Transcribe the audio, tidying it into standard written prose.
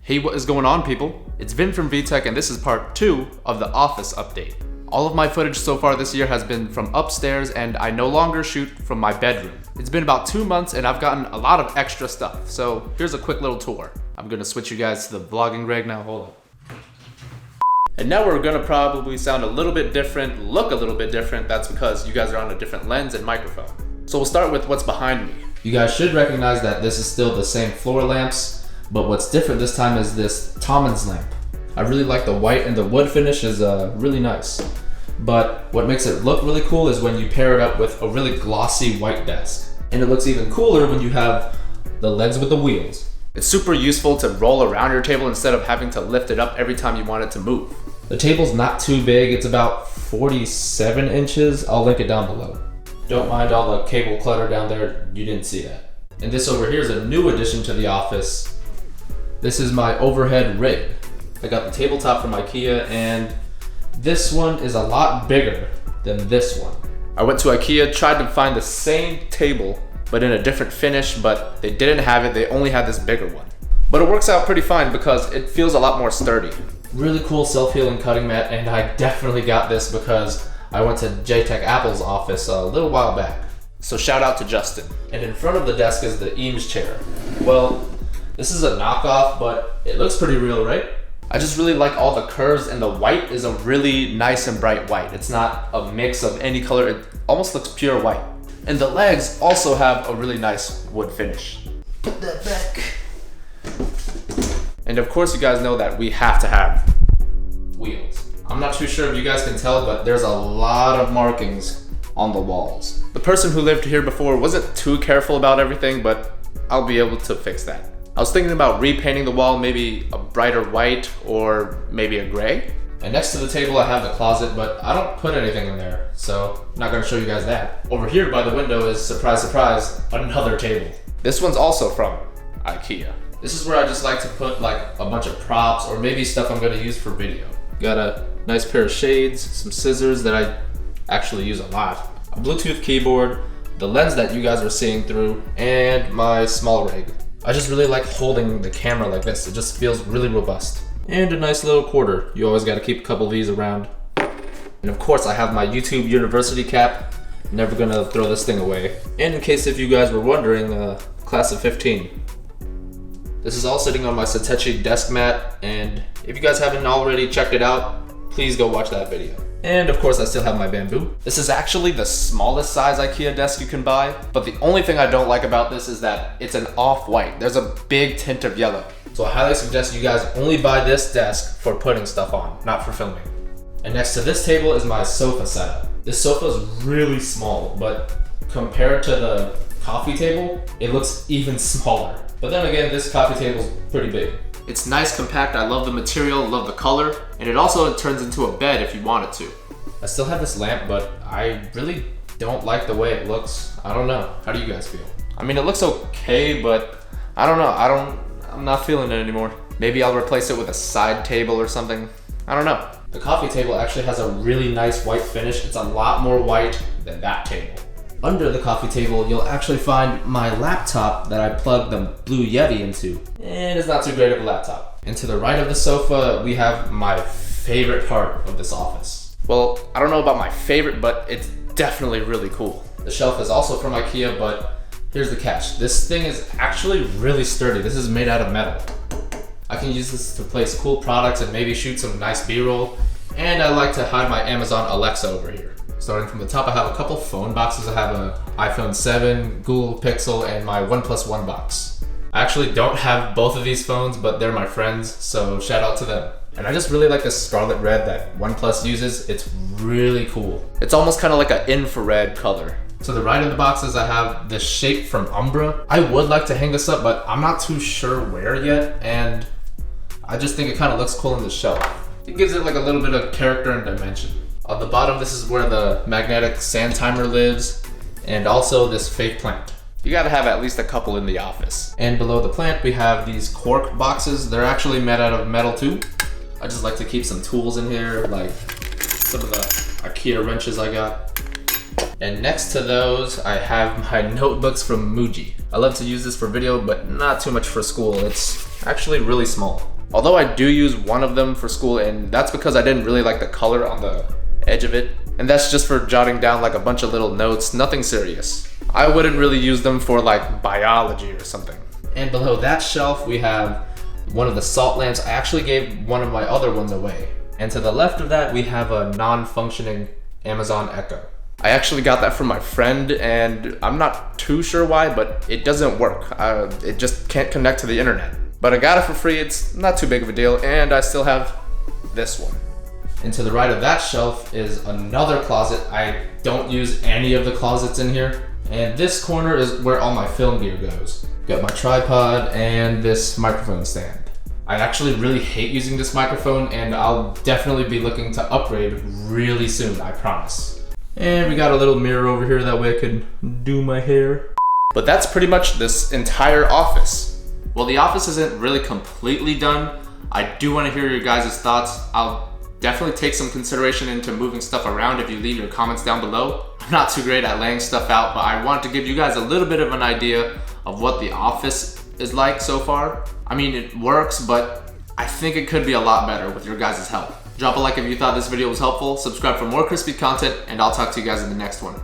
Hey, what is going on, people? It's Vinh from VTech, and this is part 2 of the office update. All of my footage so far this year has been from upstairs, and I no longer shoot from my bedroom. It's been about 2 months and I've gotten a lot of extra stuff, so here's a quick little tour. I'm gonna switch you guys to the vlogging rig now, hold up. And now we're gonna probably sound a little bit different, look a little bit different. That's because you guys are on a different lens and microphone. So we'll start with what's behind me. You guys should recognize that this is still the same floor lamps, but what's different this time is this Tommen's lamp. I really like the white, and the wood finish is really nice. But what makes it look really cool is when you pair it up with a really glossy white desk. And it looks even cooler when you have the legs with the wheels. It's super useful to roll around your table instead of having to lift it up every time you want it to move. The table's not too big, it's about 47 inches. I'll link it down below. Don't mind all the cable clutter down there, you didn't see that. And this over here is a new addition to the office. This is my overhead rig. I got the tabletop from Ikea, and this one is a lot bigger than this one. I went to Ikea, tried to find the same table, but in a different finish, but they didn't have it, they only had this bigger one. But it works out pretty fine because it feels a lot more sturdy. Really cool self-healing cutting mat, and I definitely got this because I went to JTech Apple's office a little while back. So shout out to Justin. And in front of the desk is the Eames Chair. Well, this is a knockoff, but it looks pretty real, right? I just really like all the curves, and the white is a really nice and bright white. It's not a mix of any color, it almost looks pure white. And the legs also have a really nice wood finish. Put that back. And of course you guys know that we have to have wheels. I'm not too sure if you guys can tell, but there's a lot of markings on the walls. The person who lived here before wasn't too careful about everything, but I'll be able to fix that. I was thinking about repainting the wall, maybe a brighter white or maybe a gray. And next to the table I have the closet, but I don't put anything in there, so I'm not gonna show you guys that. Over here by the window is, surprise, surprise, another table. This one's also from Ikea. This is where I just like to put like a bunch of props or maybe stuff I'm gonna use for video. Got a nice pair of shades, some scissors that I actually use a lot, a Bluetooth keyboard, the lens that you guys are seeing through, and my small rig. I just really like holding the camera like this. It just feels really robust. And a nice little quarter. You always gotta keep a couple of these around. And of course I have my YouTube University cap. Never gonna throw this thing away. And in case if you guys were wondering, class of 15. This is all sitting on my Satechi desk mat, and if you guys haven't already checked it out, please go watch that video. And of course I still have my bamboo. This is actually the smallest size Ikea desk you can buy, but the only thing I don't like about this is that it's an off-white. There's a big tint of yellow. So I highly suggest you guys only buy this desk for putting stuff on, not for filming. And next to this table is my sofa setup. This sofa is really small, but compared to the coffee table, it looks even smaller. But then again, this coffee table is pretty big. It's nice, compact, I love the material, love the color, and it also turns into a bed if you want it to. I still have this lamp, but I really don't like the way it looks. I don't know. How do you guys feel? I mean, it looks okay, but I don't know. I'm not feeling it anymore. Maybe I'll replace it with a side table or something. I don't know. The coffee table actually has a really nice white finish. It's a lot more white than that table. Under the coffee table, you'll actually find my laptop that I plugged the Blue Yeti into. And it's not too great of a laptop. And to the right of the sofa, we have my favorite part of this office. Well, I don't know about my favorite, but it's definitely really cool. The shelf is also from Ikea, but here's the catch. This thing is actually really sturdy. This is made out of metal. I can use this to place cool products and maybe shoot some nice B-roll. And I like to hide my Amazon Alexa over here. Starting from the top, I have a couple phone boxes. I have an iPhone 7, Google Pixel, and my OnePlus One box. I actually don't have both of these phones, but they're my friends, so shout out to them. And I just really like this scarlet red that OnePlus uses. It's really cool. It's almost kind of like an infrared color. To the right of the boxes, I have this shape from Umbra. I would like to hang this up, but I'm not too sure where yet, and I just think it kind of looks cool on the shelf. It gives it like a little bit of character and dimension. On the bottom, this is where the magnetic sand timer lives, and also this fake plant. You gotta have at least a couple in the office. And below the plant, we have these Cork boxes. They're actually made out of metal too. I just like to keep some tools in here, like some of the Ikea wrenches I got. And next to those, I have my notebooks from Muji. I love to use this for video, but not too much for school. It's actually really small. Although I do use one of them for school, and that's because I didn't really like the color on the edge of it. And that's just for jotting down like a bunch of little notes, nothing serious. I wouldn't really use them for like biology or something. And below that shelf, we have one of the salt lamps. I actually gave one of my other ones away. And to the left of that, we have a non-functioning Amazon Echo. I actually got that from my friend, and I'm not too sure why, but it doesn't work. It just can't connect to the internet. But I got it for free, it's not too big of a deal, and I still have this one. And to the right of that shelf is another closet. I don't use any of the closets in here. And this corner is where all my film gear goes. Got my tripod and this microphone stand. I actually really hate using this microphone, and I'll definitely be looking to upgrade really soon, I promise. And we got a little mirror over here, that way I could do my hair. But that's pretty much this entire office. Well, the office isn't really completely done. I do want to hear your guys' thoughts. I'll definitely take some consideration into moving stuff around if you leave your comments down below. I'm not too great at laying stuff out, but I want to give you guys a little bit of an idea of what the office is like so far. I mean, it works, but I think it could be a lot better with your guys' help. Drop a like if you thought this video was helpful, subscribe for more crispy content, and I'll talk to you guys in the next one.